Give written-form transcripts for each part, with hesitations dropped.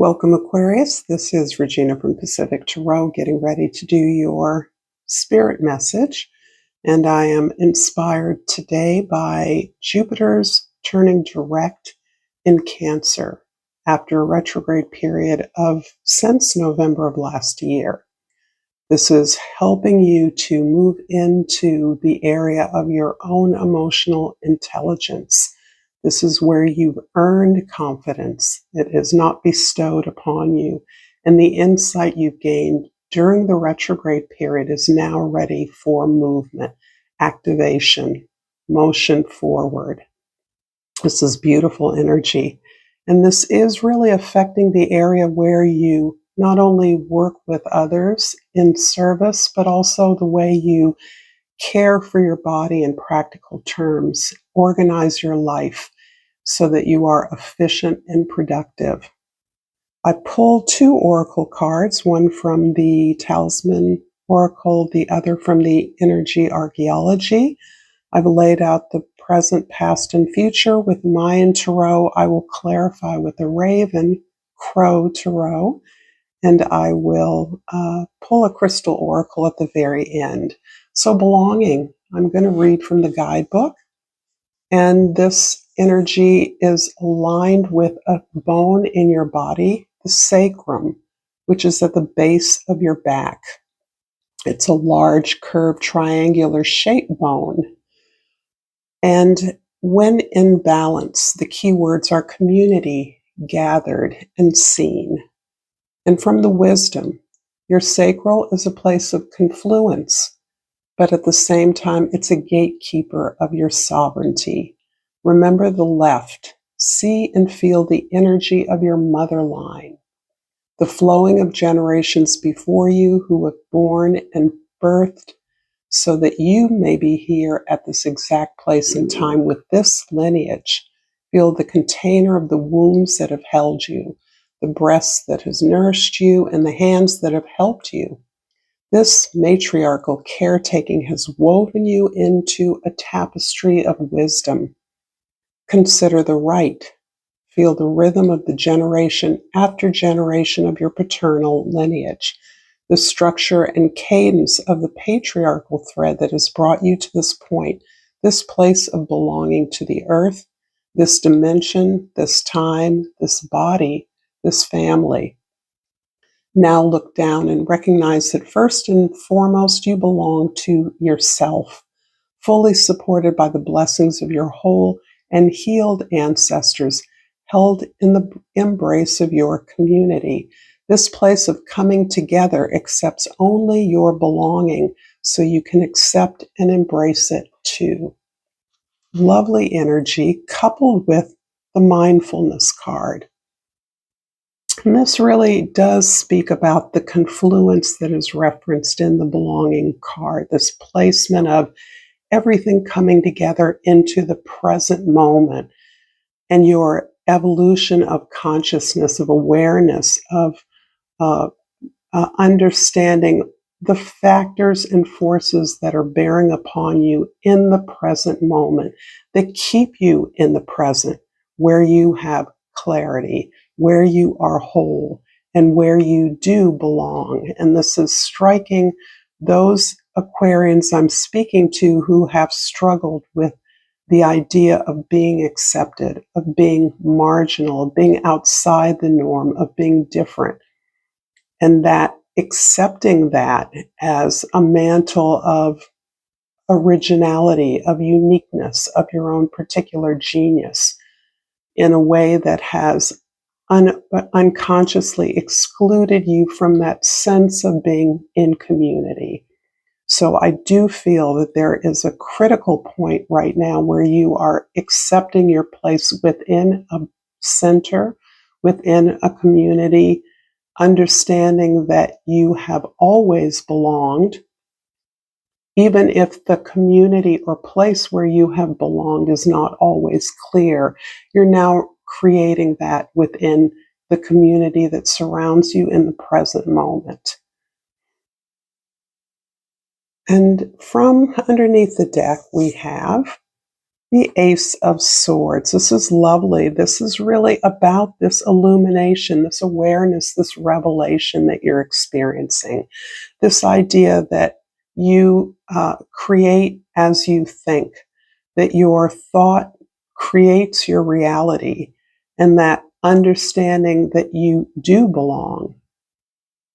Welcome, Aquarius. This is Regina from Pacific Tarot, getting ready to do your spirit message. And I am inspired today by Jupiter's turning direct in Cancer after a retrograde period of since November of last year. This is helping you to move into the area of your own emotional intelligence. This is where you've earned confidence. It is not bestowed upon you. And the insight you've gained during the retrograde period is now ready for movement, activation, motion forward. This is beautiful energy. And this is really affecting the area where you not only work with others in service, but also the way you care for your body in practical terms, organize your life so that you are efficient and productive. I pulled two oracle cards, one from the Talisman Oracle, the other from the Energy Archaeology. I've laid out the present, past, and future with Mayan Tarot. I will clarify with the Raven Crow Tarot, and I will pull a crystal oracle at the very end. So belonging, I'm going to read from the guidebook, and this energy is aligned with a bone in your body, the sacrum, which is at the base of your back. It's a large, curved, triangular shaped bone. And when in balance, the key words are community, gathered, and seen. And from the wisdom, your sacral is a place of confluence, but at the same time, it's a gatekeeper of your sovereignty. Remember the left. See and feel the energy of your mother line, the flowing of generations before you who have born and birthed so that you may be here at this exact place and time with this lineage. Feel the container of the wombs that have held you, the breast that has nourished you, and the hands that have helped you. This matriarchal caretaking has woven you into a tapestry of wisdom. Consider the right. Feel the rhythm of the generation after generation of your paternal lineage, the structure and cadence of the patriarchal thread that has brought you to this point, this place of belonging to the earth, this dimension, this time, this body, this family. Now look down and recognize that first and foremost, you belong to yourself, fully supported by the blessings of your whole and healed ancestors, held in the embrace of your community. This place of coming together accepts only your belonging, so you can accept and embrace it too. Lovely energy coupled with the mindfulness card. And this really does speak about the confluence that is referenced in the belonging card, this placement of everything coming together into the present moment and your evolution of consciousness, of awareness, of understanding the factors and forces that are bearing upon you in the present moment that keep you in the present, where you have clarity, where you are whole, and where you do belong. And this is striking those Aquarians I'm speaking to who have struggled with the idea of being accepted, of being marginal, of being outside the norm, of being different. And that accepting that as a mantle of originality, of uniqueness, of your own particular genius in a way that has unconsciously excluded you from that sense of being in community. So I do feel that there is a critical point right now where you are accepting your place within a center, within a community, understanding that you have always belonged, even if the community or place where you have belonged is not always clear. You're now creating that within the community that surrounds you in the present moment. And from underneath the deck, we have The Ace of Swords. This is lovely. This is really about this illumination, this awareness, this revelation that you're experiencing. This idea that you create as you think, that your thought creates your reality, and that understanding that you do belong,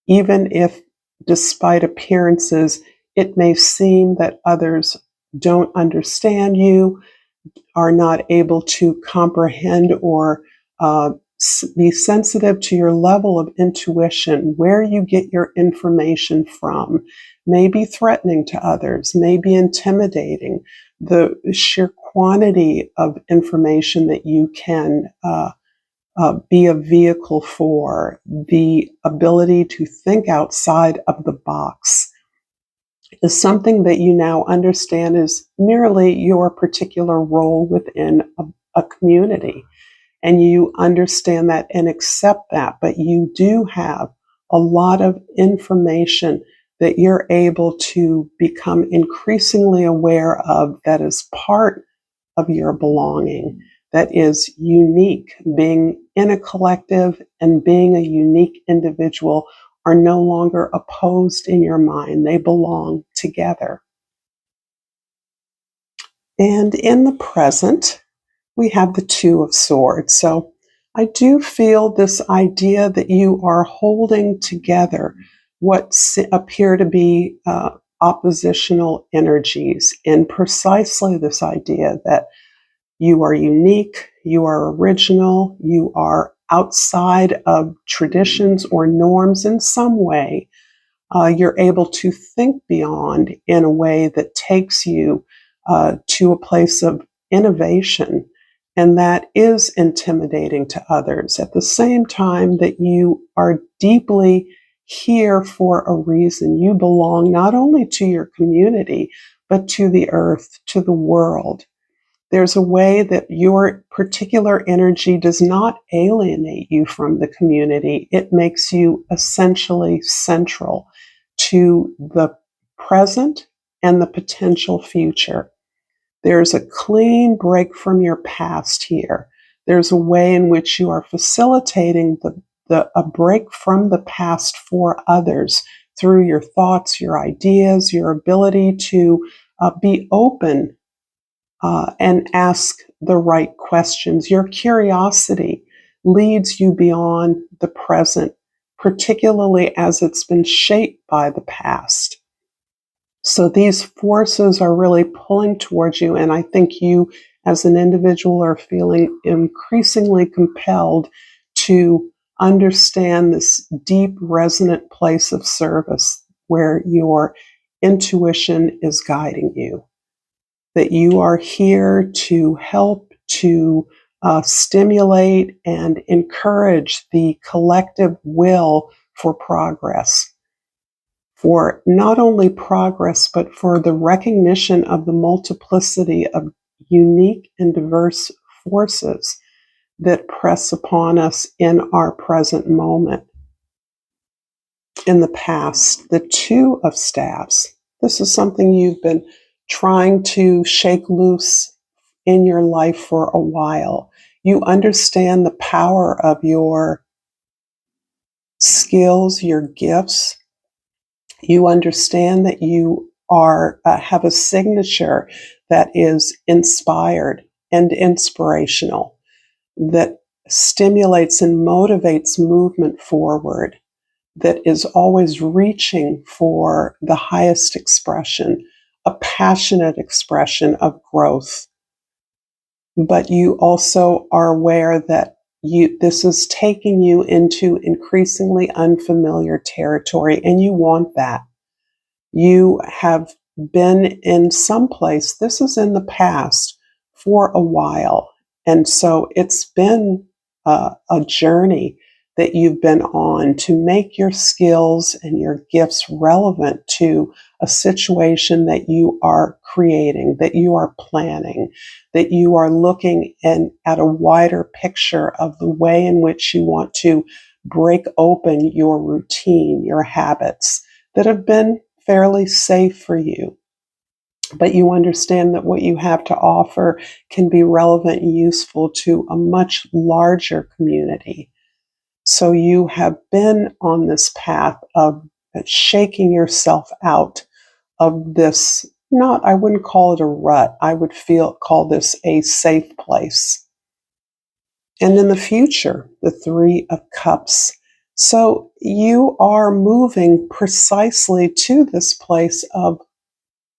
even if, despite appearances, it may seem that others don't understand you, are not able to comprehend or be sensitive to your level of intuition, where you get your information from, may be threatening to others, may be intimidating. The sheer quantity of information that you can be a vehicle for, the ability to think outside of the box, is something that you now understand is merely your particular role within a community. And you understand that and accept that. But you do have a lot of information that you're able to become increasingly aware of, that is part of your belonging, that is unique. Being in a collective and being a unique individual are no longer opposed in your mind. They belong together. And in the present, we have the Two of Swords. So I do feel this idea that you are holding together what appear to be oppositional energies, in precisely this idea that you are unique, you are original, you are outside of traditions or norms in some way. You're able to think beyond in a way that takes you to a place of innovation, and that is intimidating to others. At the same time that you are deeply here for a reason. You belong not only to your community, but to the earth, to the world. There's a way that your particular energy does not alienate you from the community. It makes you essentially central to the present and the potential future. There's a clean break from your past here. There's a way in which you are facilitating a break from the past for others through your thoughts, your ideas, your ability to be open and ask the right questions. Your curiosity leads you beyond the present, particularly as it's been shaped by the past. So these forces are really pulling towards you, and I think you as an individual are feeling increasingly compelled to understand this deep, resonant place of service where your intuition is guiding you, that you are here to help to stimulate and encourage the collective will for progress, for not only progress, but for the recognition of the multiplicity of unique and diverse forces that press upon us in our present moment. In the past, the Two of Staves. This is something you've been trying to shake loose in your life for a while. You understand the power of your skills, your gifts. You understand that you are have a signature that is inspired and inspirational, that stimulates and motivates movement forward, that is always reaching for the highest expression, a passionate expression of growth. But you also are aware that this is taking you into increasingly unfamiliar territory, and you want that. You have been in some place, this is in the past, for a while. And so it's been a journey that you've been on to make your skills and your gifts relevant to a situation that you are creating, that you are planning, that you are looking at a wider picture of the way in which you want to break open your routine, your habits that have been fairly safe for you. but you understand that what you have to offer can be relevant and useful to a much larger community. So you have been on this path of shaking yourself out of this, not, I wouldn't call it a rut. I would call this a safe place. And in the future, the Three of Cups. So you are moving precisely to this place of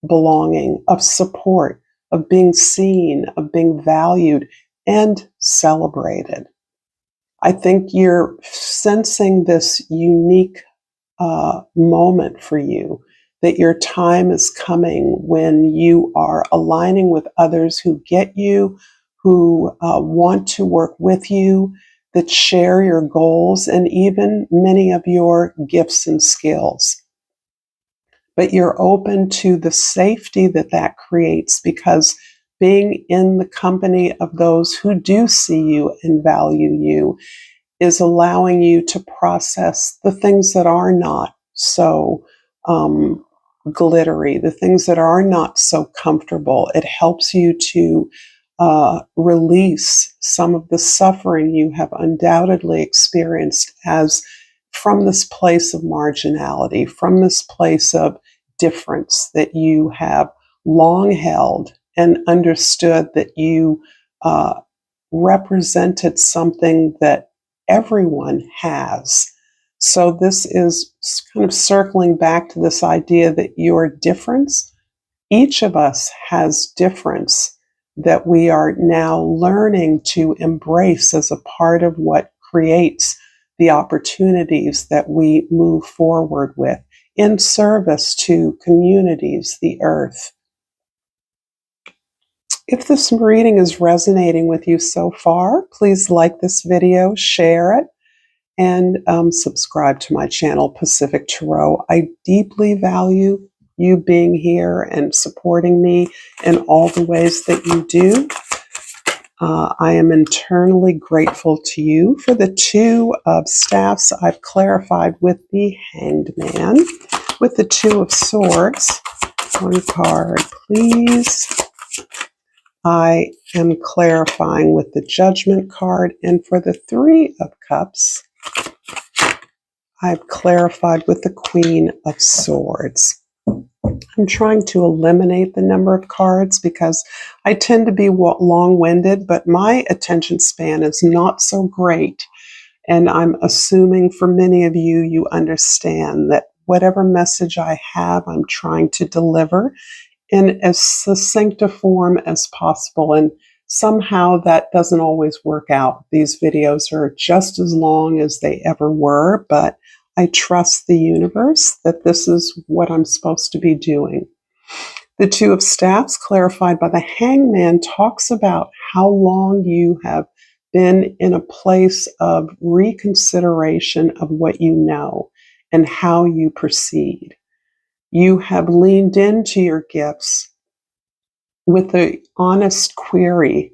belonging, of support, of being seen, of being valued and celebrated. I think you're sensing this unique moment for you, that your time is coming when you are aligning with others who get you, who want to work with you, that share your goals and even many of your gifts and skills. But you're open to the safety that that creates, because being in the company of those who do see you and value you is allowing you to process the things that are not so glittery, the things that are not so comfortable. It helps you to release some of the suffering you have undoubtedly experienced as from this place of marginality, from this place of difference that you have long held and understood that you represented something that everyone has. So this is kind of circling back to this idea that your difference, each of us has difference that we are now learning to embrace as a part of what creates the opportunities that we move forward with in service to communities, the earth. If this reading is resonating with you so far, please like this video, share it, and subscribe to my channel, Pacific Tarot. I deeply value you being here and supporting me in all the ways that you do. I am eternally grateful to you. For the Two of Staffs, I've clarified with the Hanged Man. With the Two of Swords, one card, please. I am clarifying with the Judgment card. And for the Three of Cups, I've clarified with the Queen of Swords. I'm trying to eliminate the number of cards because I tend to be long-winded, but my attention span is not so great. And I'm assuming for many of you, you understand that whatever message I have, I'm trying to deliver in as succinct a form as possible. And somehow that doesn't always work out. These videos are just as long as they ever were, but I trust the universe that this is what I'm supposed to be doing. The Two of Staffs, clarified by the Hangman, talks about how long you have been in a place of reconsideration of what you know and how you proceed. You have leaned into your gifts with the honest query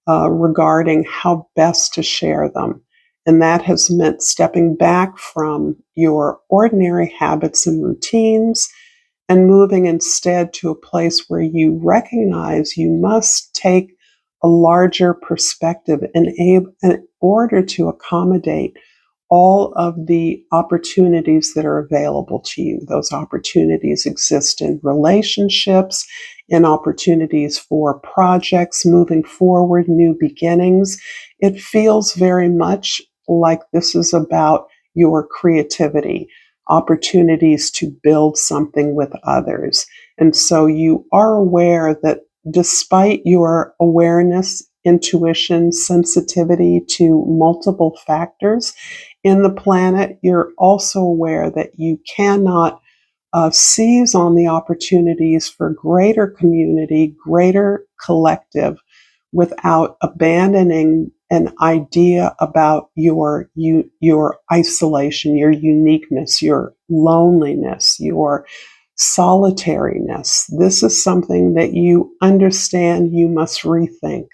regarding how best to share them. And that has meant stepping back from your ordinary habits and routines and moving instead to a place where you recognize you must take a larger perspective in order to accommodate all of the opportunities that are available to you. Those opportunities exist in relationships, in opportunities for projects moving forward, new beginnings. It feels very much like this is about your creativity, opportunities to build something with others. And so you are aware that despite your awareness, intuition, sensitivity to multiple factors in the planet, you're also aware that you cannot seize on the opportunities for greater community, greater collective, without abandoning an idea about your isolation, your uniqueness, your loneliness, your solitariness. This is something that you understand you must rethink.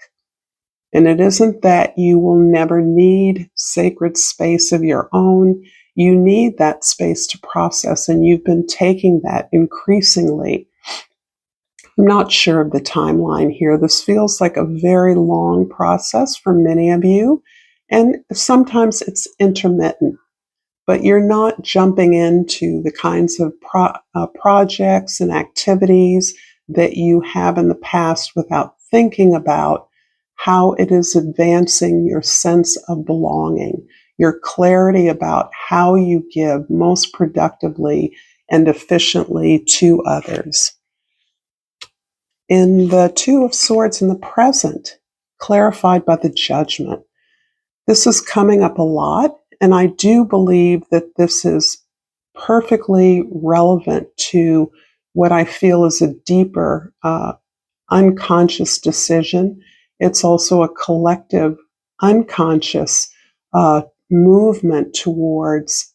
And it isn't that you will never need sacred space of your own. You need that space to process, and you've been taking that increasingly I'm not sure of the timeline here. This feels like a very long process for many of you, and sometimes it's intermittent, but you're not jumping into the kinds of projects and activities that you have in the past without thinking about how it is advancing your sense of belonging, your clarity about how you give most productively and efficiently to others. In the Two of Swords in the present, clarified by the Judgment, this is coming up a lot, and I do believe that this is perfectly relevant to what I feel is a deeper unconscious decision. It's also a collective unconscious movement towards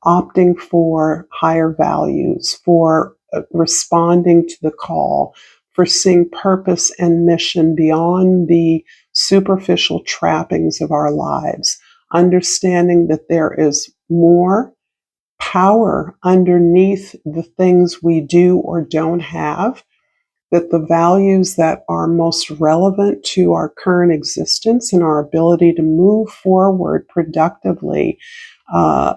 opting for higher values, for responding to the call, for seeing purpose and mission beyond the superficial trappings of our lives, understanding that there is more power underneath the things we do or don't have, that the values that are most relevant to our current existence and our ability to move forward productively uh,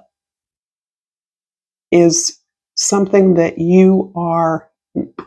is something that you are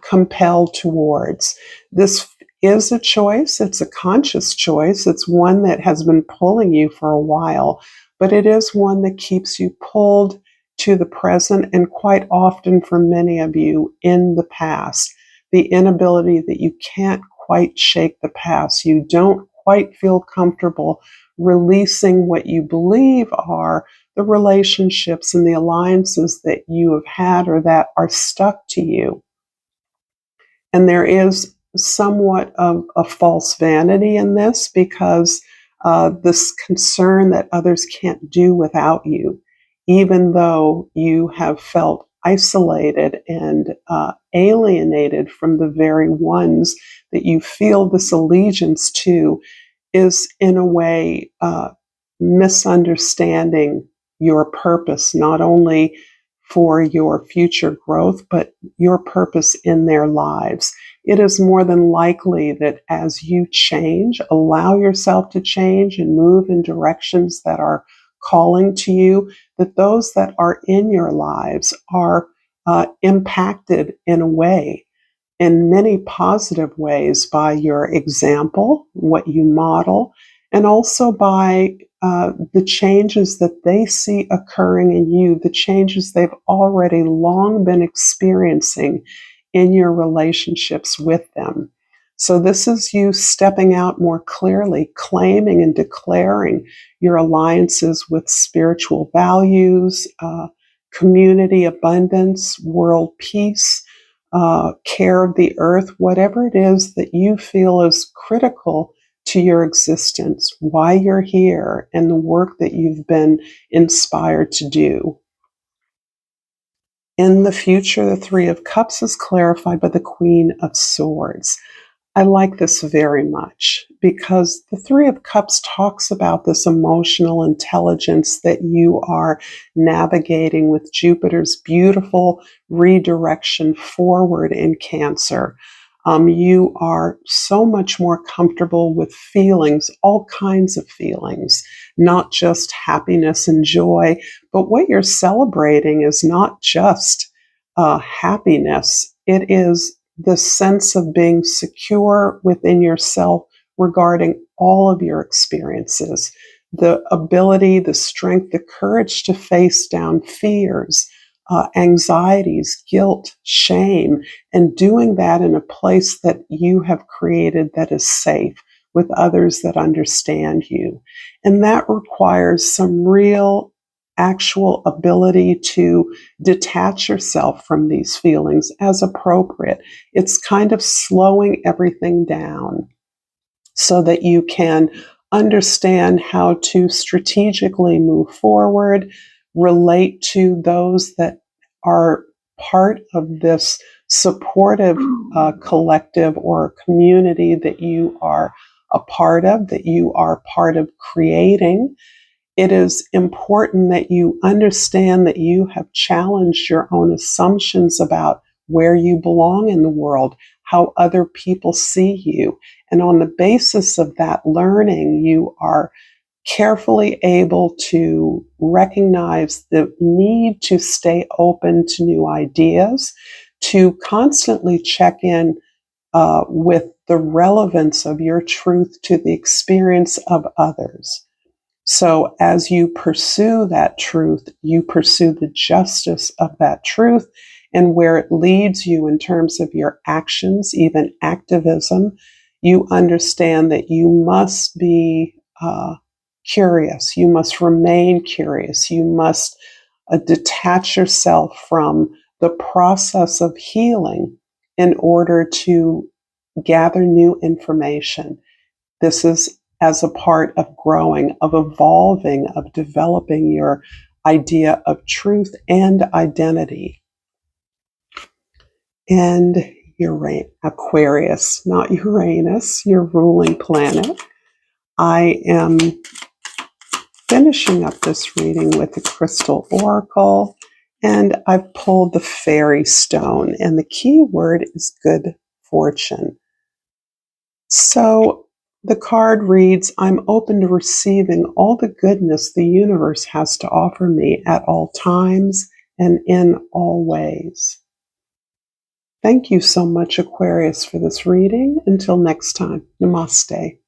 compelled towards. This is a choice. It's a conscious choice. It's one that has been pulling you for a while, but it is one that keeps you pulled to the present and quite often for many of you in the past. The inability that you can't quite shake the past. You don't quite feel comfortable releasing what you believe are the relationships and the alliances that you have had or that are stuck to you. And there is somewhat of a false vanity in this because this concern that others can't do without you, even though you have felt isolated and alienated from the very ones that you feel this allegiance to, is in a way misunderstanding your purpose, not only for your future growth, but your purpose in their lives. It is more than likely that as you change, allow yourself to change and move in directions that are calling to you, that those that are in your lives are impacted in a way, in many positive ways, by your example, what you model, and also by the changes that they see occurring in you, the changes they've already long been experiencing in your relationships with them. So, this is you stepping out more clearly, claiming and declaring your alliances with spiritual values, community abundance, world peace, care of the earth, whatever it is that you feel is critical to your existence, why you're here, and the work that you've been inspired to do. In the future, the Three of Cups is clarified by the Queen of Swords. I like this very much because the Three of Cups talks about this emotional intelligence that you are navigating with Jupiter's beautiful redirection forward in Cancer. You are so much more comfortable with feelings, all kinds of feelings, not just happiness and joy, but what you're celebrating is not just happiness. It is the sense of being secure within yourself regarding all of your experiences, the ability, the strength, the courage to face down fears, anxieties, guilt, shame, and doing that in a place that you have created that is safe with others that understand you. And that requires some real actual ability to detach yourself from these feelings as appropriate. It's kind of slowing everything down so that you can understand how to strategically move forward, relate to those that are part of this supportive collective or community that you are a part of, that you are part of creating. It is important that you understand that you have challenged your own assumptions about where you belong in the world, how other people see you. And on the basis of that learning, you are carefully able to recognize the need to stay open to new ideas, to constantly check in with the relevance of your truth to the experience of others. So as you pursue that truth, you pursue the justice of that truth and where it leads you in terms of your actions, even activism. You understand that you must be curious. You must remain curious. You must detach yourself from the process of healing in order to gather new information. This is as a part of growing, of evolving, of developing your idea of truth and identity. And Aquarius, not Uranus, your ruling planet. I am finishing up this reading with the Crystal Oracle, and I've pulled the Fairy Stone, and the key word is good fortune. So the card reads, I'm open to receiving all the goodness the universe has to offer me at all times and in all ways. Thank you so much, Aquarius, for this reading. Until next time, namaste.